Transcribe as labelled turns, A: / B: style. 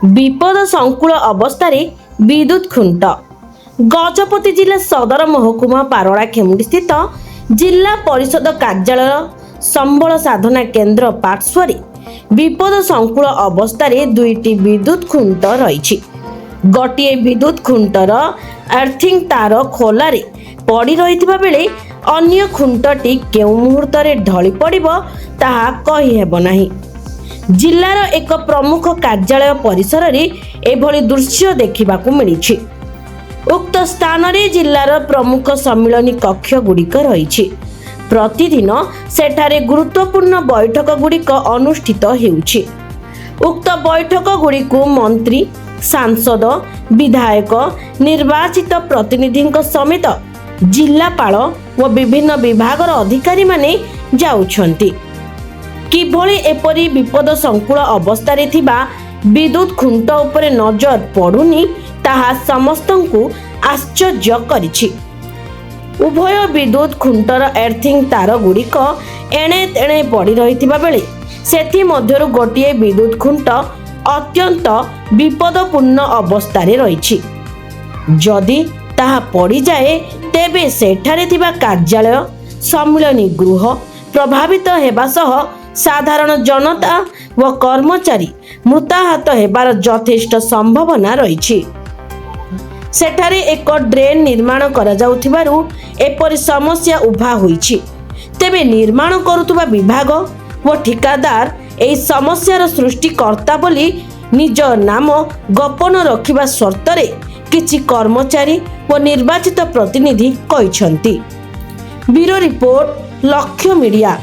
A: विपद संकुल अवस्था विद्युत खुंट गजपति जिला सदर महकुमा पारड़ा खेमुंडी स्थित जिला परिषद कार्यालय संबल साधना केन्द्र पार्श्व विपद संकुल अवस्था दुईटी विद्युत खुंट रही। गोटे विद्युत खुंटर आर्थिंग तार खोलारे पड़ी रही बेले अन्य खुंटटी केउ मुहूर्त ढली पड़िबो ताहा कहि हेबो नाही। जिलार एक प्रमुख कार्यालय परिसर रे एभली दृश्य देखिबाकू मिलिछि। उक्त स्थान रे जिलार प्रमुख सम्मिलनी कक्ष गुड़िक रही। प्रतिदिन सेठारे गुरुत्वपूर्ण बैठक गुड़िक अनुष्ठित हेउछि। उक्त बैठक गुड़िकू मंत्री, सांसद, विधायक, निर्वाचित प्रतिनिधि समेत जिलापाल व विभिन्न विभागर अधिकारी माने जाउछन्ति। किभଳି एपरी विपद संकुल अवस्था विद्युत खुंट उपरे नजर पड़ुनी ताहा समस्तंकु आश्चर्य करिछि। उभय विद्युत खुंटर एर्थिंग तार गुड़िक एणे तेणे पड़ी रहिथिबा बेले सेथि मध्यरु गोटिए विद्युत खुंट अत्यंत विपदपूर्ण अवस्था रहिछि। जदि ताहा पड़ी जाए तेबे सेठारे थिबा कार्यालय, सम्मिलनी गृह प्रभावित हेबा सह साधारण जनता व कर्मचारी मृताहत हेबार यथेष्ट संभावना रही। सेठारे एक ड्रेन निर्माण करा जाउथिबारु एपरि समस्या उभा होईछि। तेबे निर्माण करुथुबा विभाग व ठिकादार एही समस्यार सृष्टिकर्ता बोली निज नाम गोपन रखिबा शर्तरे किछि कर्मचारी व निर्वाचित प्रतिनिधि कहिसंती। ब्यूरो रिपोर्ट, लक्ष्य मीडिया।